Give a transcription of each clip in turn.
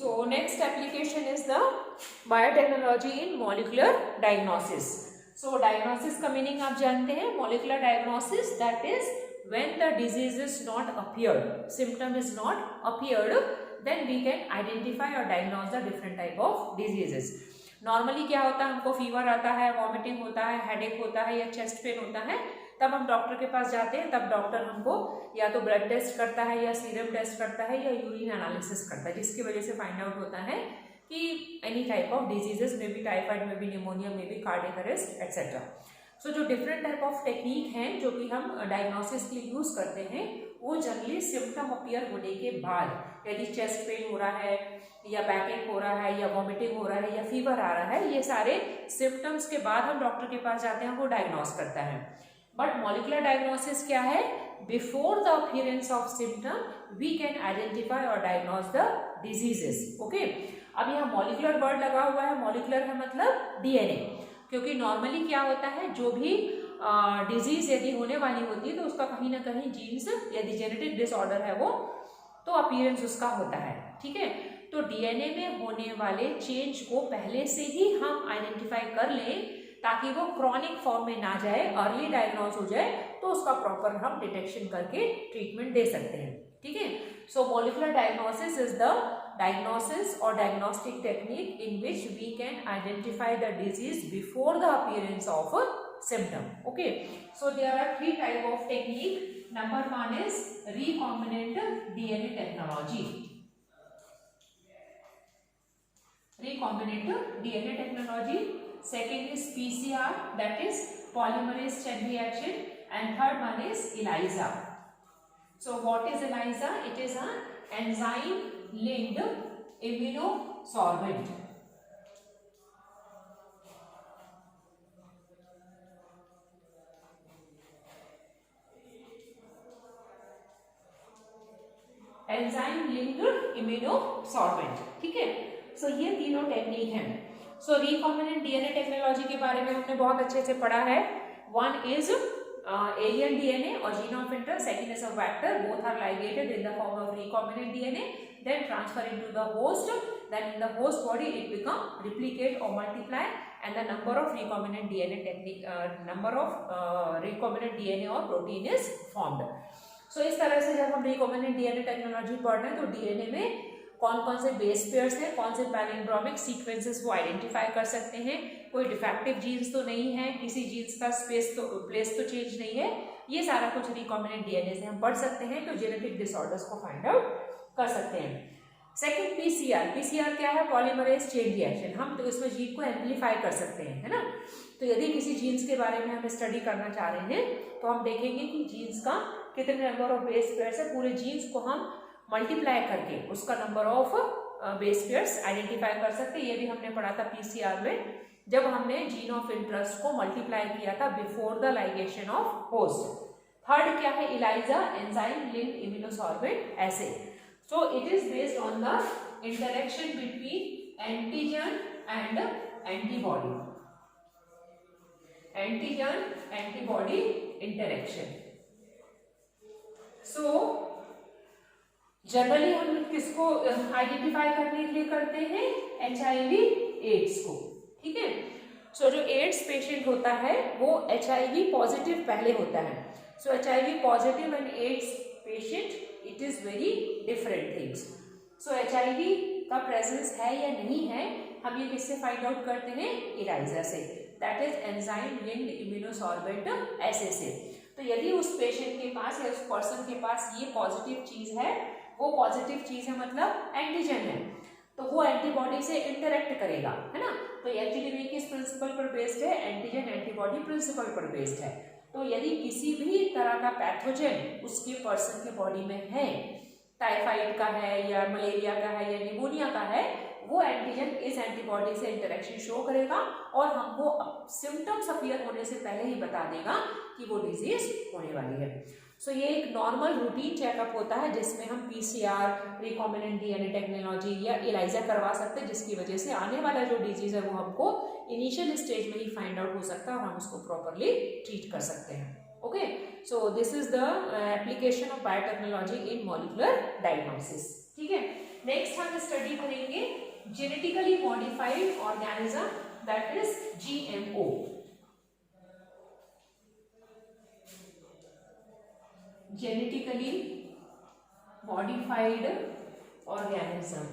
So next application is the biotechnology in molecular diagnosis. So diagnosis का meaning आप जानते हैं, molecular diagnosis that is when the disease is not appeared, symptom is not appeared, then we can identify or diagnose the different type of diseases. Normally क्या होता है, हमको fever आता है, वॉमिटिंग होता है, हेडेक होता है या चेस्ट पेन होता है, तब हम डॉक्टर के पास जाते हैं. तब डॉक्टर हमको या तो ब्लड टेस्ट करता है या सीरम टेस्ट करता है या यूरिन एनालिसिस करता है, जिसकी वजह से फाइंड आउट होता है कि एनी टाइप ऑफ डिजीजेस में भी टाइफाइड में भी निमोनिया में भी कार्डियक अरेस्ट एक्सेट्रा. सो जो डिफरेंट टाइप ऑफ टेक्निक हैं जो कि हम डायग्नोसिस के लिए यूज करते हैं, वो जनरली सिम्टम अपीयर होने के बाद, यदि चेस्ट पेन हो रहा है या बैक एक हो रहा है या वॉमिटिंग हो रहा है या फीवर आ रहा है, ये सारे सिम्टम्स के बाद हम डॉक्टर के पास जाते हैं, वो डायग्नोस करता है. बट मॉलिकुलर डायग्नोसिस क्या है? Before the appearance of symptom we can identify or diagnose the diseases. Okay, अब यहाँ मॉलिकुलर वर्ड लगा हुआ है. मॉलिकुलर का मतलब डीएनए, क्योंकि नॉर्मली क्या होता है, जो भी डिजीज यदि होने वाली होती है तो उसका कहीं ना कहीं जीन्स यदि जेनेटिक डिसऑर्डर है वो, तो अपीयरेंस उसका होता है. ठीक है, तो डीएनए में होने वाले चेंज को पहले से ही हम आइडेंटिफाई कर लें ताकि वो क्रॉनिक फॉर्म में ना जाए, अर्ली डायग्नोज हो जाए, तो उसका प्रॉपर हम डिटेक्शन करके ट्रीटमेंट दे सकते हैं. ठीक है, so molecular diagnosis is the diagnosis or diagnostic technique in which we can identify the disease before the appearance of a symptom. Okay, so there are three type of technique. Number one is recombinant DNA technology. Recombinant DNA technology. Second is PCR, that is polymerase chain reaction, and third one is ELISA. So what is ELISA? It is an enzyme linked immunosorbent. Enzyme linked immunosorbent. ठीक है, सो ये तीनों technique हैं. सो recombinant DNA technology के बारे में हमने बहुत अच्छे से पढ़ा है. One is alien DNA or gene of interest, second is a vector, both are ligated in the form of recombinant DNA, then transfer into the host, then in the host body it become replicate or multiply, and the number of recombinant DNA technique, number of recombinant DNA or protein is formed. So इस तरह से जब हम recombinant DNA technology पढ़ रहे हैं तो DNA में कौन कौन से बेस पेयर्स हैं, कौन से पैलिंड्रोमिक सीक्वेंसेस वो आइडेंटिफाई कर सकते हैं, कोई डिफेक्टिव जीन्स तो नहीं है, किसी जीन्स का प्लेस तो चेंज नहीं है, ये सारा कुछ रिकॉम्बिनेंट डीएनए से हम पढ़ सकते हैं, तो जेनेटिक डिसऑर्डर्स को फाइंड आउट कर सकते हैं. Second PCR. पीसीआर क्या है? Polymerase chain reaction. हम तो इसमें जीन को एम्पलीफाई कर सकते हैं, है ना. तो यदि किसी जीन्स के बारे में हम स्टडी करना चाह रहे हैं तो हम देखेंगे कि जीन्स का कितने नंबर ऑफ बेस पेयर्स है, पूरे जीन्स को हम मल्टीप्लाई करके उसका number of base pairs identify कर सकते हैं. ये भी हमने पढ़ा था पीसीआर में, जब हमने जीन ऑफ इंटरेस्ट को मल्टीप्लाई किया था before the ligation of host. Third क्या है? Elijah, enzyme linked immunosorbent essay. So it is based on the interaction between antigen and antibody. Antigen antibody interaction. So generally हम किसको identify करने के लिए करते हैं? HIV एड्स को. ठीक है, सो जो एड्स पेशेंट होता है वो HIV पॉजिटिव पहले होता है. सो HIV positive and ads patient it is very different things. So HIV का प्रेजेंस है या नहीं है, हम ये किससे फाइंड आउट करते हैं? इलाइजा से, that is enzyme linked immunosorbent assay से. तो यदि उस पेशेंट के पास या उस पर्सन के पास ये पॉजिटिव चीज है, वो पॉजिटिव चीज है मतलब एंटीजन है, तो वो एंटीबॉडी से इंटरेक्ट करेगा, है ना. तो एक्चुअली किस प्रिंसिपल पर बेस्ड है? एंटीजन एंटीबॉडी प्रिंसिपल पर बेस्ड है. तो यदि किसी भी तरह का पैथोजन उसके पर्सन के बॉडी में है, टाइफाइड का है या मलेरिया का है या निमोनिया का है, वो एंटीजन इस एंटीबॉडी से इंटरेक्शन शो करेगा और हमको सिम्टम्स अपीयर होने से पहले ही बता देगा कि वो डिजीज होने वाली है. सो ये एक नॉर्मल रूटीन चेकअप होता है जिसमें हम पीसीआर, रिकॉम्बिनेंट डीएनए टेक्नोलॉजी या इलाइजा करवा सकते हैं, जिसकी वजह से आने वाला जो डिजीज है वो हमको इनिशियल स्टेज में ही फाइंड आउट हो सकता है और हम उसको प्रॉपरली ट्रीट कर सकते हैं. Okay, so this is the application of biotechnology in molecular diagnosis. ठीक है, नेक्स्ट हम स्टडी करेंगे genetically modified organism, that is GMO। Genetically modified organism,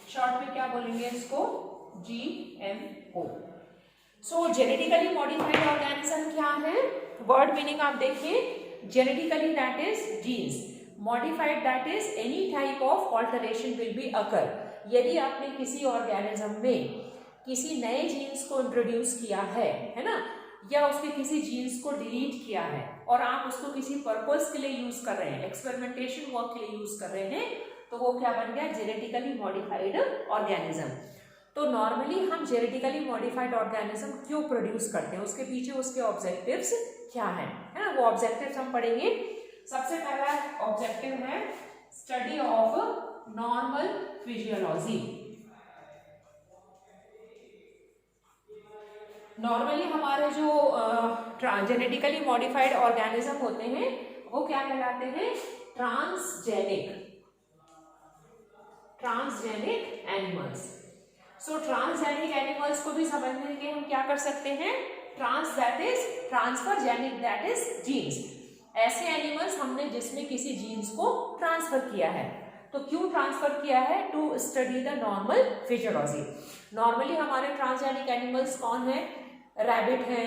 short में क्या बोलेंगे इसको, GMO। So genetically modified organism क्या है, वर्ड मीनिंग आप देखिए, genetically that is genes, modified that is any type of alteration will be occur. यदि आपने किसी ऑर्गेनिज्म में किसी नए जीन्स को इंट्रोड्यूस किया है ना, या उसके किसी जीन्स को डिलीट किया है और आप उसको किसी पर्पस के लिए यूज कर रहे हैं, एक्सपेरिमेंटेशन वर्क के लिए यूज कर रहे हैं, तो वो क्या बन गया, जेनेटिकली मॉडिफाइड ऑर्गेनिज्म। तो नॉर्मली हम जेनेटिकली मॉडिफाइड ऑर्गेनिज्म क्यों प्रोड्यूस करते हैं, उसके पीछे उसके ऑब्जेक्टिव्स क्या है ना, वो ऑब्जेक्टिव्स हम पढ़ेंगे। सबसे पहला ऑब्जेक्टिव है study of normal physiology. Normally हमारे जो जेनेटिकली मॉडिफाइड ऑर्गेनिज्म होते हैं वो क्या कहलाते हैं, transgenic animals. So transgenic animals को भी समझने के लिए हम क्या कर सकते हैं, trans that is transfer, genic that is genes. ऐसे एनिमल्स हमने जिसमें किसी जीन्स को ट्रांसफर किया है। तो क्यों ट्रांसफर किया है, to study the normal physiology. Normally हमारे ट्रांसजेनिक एनिमल्स कौन है, रैबिट है,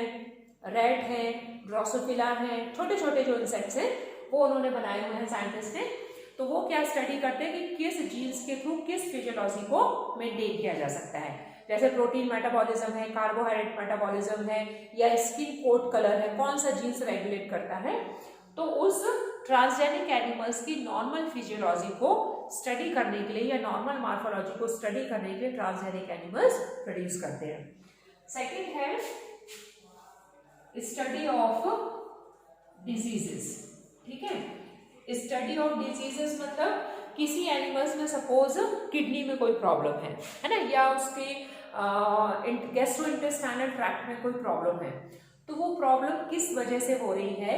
रेट है, ड्रोसोफिला है, छोटे छोटे जो इंसेक्ट्स हैं वो उन्होंने बनाए हुए हैं साइंटिस्ट ने। तो वो क्या स्टडी करते हैं कि किस जीन्स के थ्रू किस फिजियोलॉजी को मेंटेन किया जा सकता है। जैसे प्रोटीन मेटाबॉलिज्म है, कार्बोहाइड्रेट मेटाबॉलिज्म है, या स्किन कोट कलर है, कौन सा जीन्स रेगुलेट करता है। तो उस ट्रांसजेनिक एनिमल्स की नॉर्मल फिजियोलॉजी को स्टडी करने के लिए या नॉर्मल मॉर्फोलॉजी को स्टडी करने के लिए ट्रांसजेनिक एनिमल्स प्रोड्यूस करते हैं। सेकेंड है स्टडी ऑफ डिजीजेस। ठीक है, स्टडी ऑफ डिजीजेस मतलब किसी एनिमल्स में सपोज किडनी में कोई प्रॉब्लम है ना, या उसके गैस्ट्रोइंटेस्टाइनल ट्रैक्ट में कोई प्रॉब्लम है, तो वो प्रॉब्लम किस वजह से हो रही है,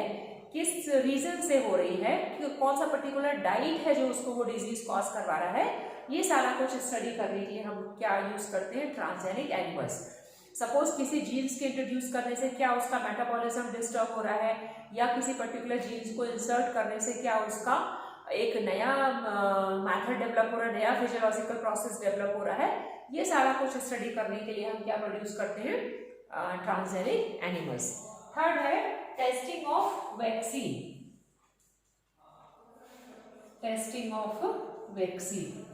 किस रीजन से हो रही है, कि कौन सा पर्टिकुलर डाइट है जो उसको वो डिजीज कॉज करवा रहा है, ये सारा कुछ स्टडी करने के लिए हम क्या यूज करते हैं, ट्रांसजेनिक एनिमल्स। सपोज किसी जीन्स के इंट्रोड्यूस करने से क्या उसका मेटाबॉलिज्म डिस्टर्ब हो रहा है, या किसी पर्टिकुलर जीन्स को इंसर्ट करने से क्या उसका एक नया मेथड डेवलप हो रहा है, नया फिजियोलॉजिकल प्रोसेस डेवलप हो रहा है, ये सारा कुछ स्टडी करने के लिए हम क्या प्रोड्यूस करते हैं, ट्रांसजेनिक एनिमल्स। थर्ड है testing of vaccine. Testing of vaccine,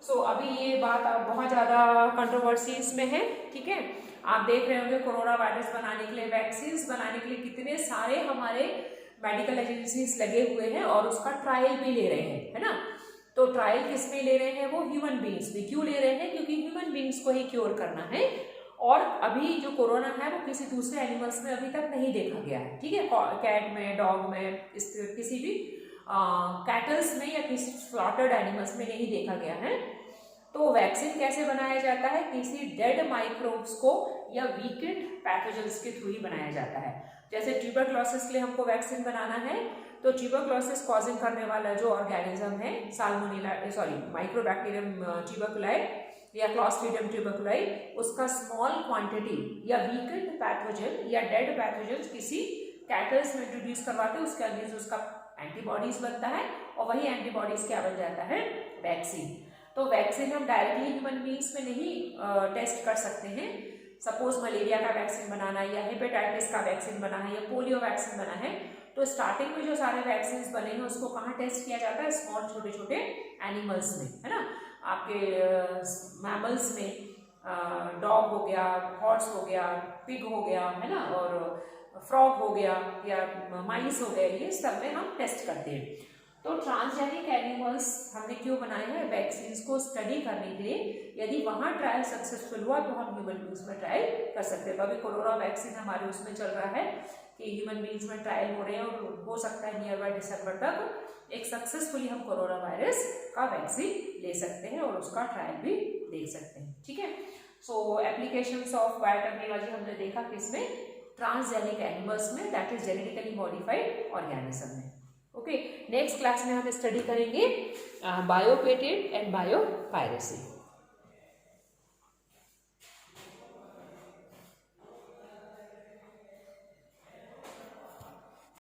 so अभी ये बात अब बहुत ज़्यादा कंट्रोवर्सीज में है। ठीक है, आप देख रहे होंगे कोरोना वायरस बनाने के लिए, वैक्सीन बनाने के लिए कितने सारे हमारे मेडिकल एजेंसीज लगे हुए हैं और उसका ट्रायल भी ले रहे हैं, है ना। तो ट्रायल किस में ले रहे हैं, वो ह्यूमन बींग्स में। क्यों ले रहे हैं, क्योंकि ह्यूमन बींग्स को ही क्योर करना है, और अभी जो कोरोना है वो किसी दूसरे एनिमल्स में अभी तक नहीं देखा गया है। ठीक है, कैट में, डॉग में, किसी भी कैटल्स में या किसी स्लॉटर्ड एनिमल्स में नहीं देखा गया है। तो वैक्सीन कैसे बनाया जाता है, किसी डेड माइक्रोब्स को या वीकेंड पैथोजेंस के थ्रू ही बनाया जाता है। जैसे ट्यूबरक्लोसिस के लिए हमको वैक्सीन बनाना है, तो ट्यूबरक्लोसिस कॉजिंग करने वाला जो ऑर्गेनिज्म है, साल्मोनेला माइक्रोबैक्टीरियम ट्यूबरकुलाई या क्लॉस्ट्रीडियम ट्यूबरकुलाई, उसका स्मॉल क्वांटिटी या वीकेंड पैथोजन या डेड पैथोजन किसी कैटल्स में इंट्रोड्यूस करवाते हैं, उसके अगेंस्ट उसका एंटीबॉडीज बनता है, और वही एंटीबॉडीज क्या बन जाता है, वैक्सीन। तो वैक्सीन हम डायरेक्टली ह्यूमन बींग्स में नहीं टेस्ट कर सकते हैं। सपोज मलेरिया का वैक्सीन बनाना है, या हेपेटाइटिस का वैक्सीन बना है, या पोलियो वैक्सीन बना है, तो स्टार्टिंग में जो सारे वैक्सीन बने हैं उसको कहाँ टेस्ट किया जाता है, स्मॉल छोटे छोटे एनिमल्स में, है ना। आपके मैमल्स में डॉग हो गया, हॉर्स हो गया, पिग हो गया, है ना, और फ्रॉग हो गया, या माइस हो गए, ये सब में हम टेस्ट करते हैं। तो ट्रांसजेनिक एनिमल्स हमने क्यों बनाए हैं, वैक्सीन को स्टडी करने के लिए। यदि वहाँ ट्रायल सक्सेसफुल हुआ तो हम ह्यूमन बींग्स में ट्रायल कर सकते हैं। तो अभी कोरोना वैक्सीन हमारे उसमें चल रहा है कि ह्यूमन बींग्स में ट्रायल हो रहे हैं, और हो सकता है नियर बाय दिसंबर तक एक सक्सेसफुली हम कोरोना वायरस का वैक्सीन ले सकते हैं और उसका ट्रायल भी देख सकते हैं। ठीक है, सो एप्लीकेशंस ऑफ बायोटेक्नोलॉजी हमने देखा किसमें, ट्रांसजेनिक एनिमल्स में, that is genetically modified organism में। ओके, ओके, नेक्स्ट क्लास में हम स्टडी करेंगे bio patent and bio piracy.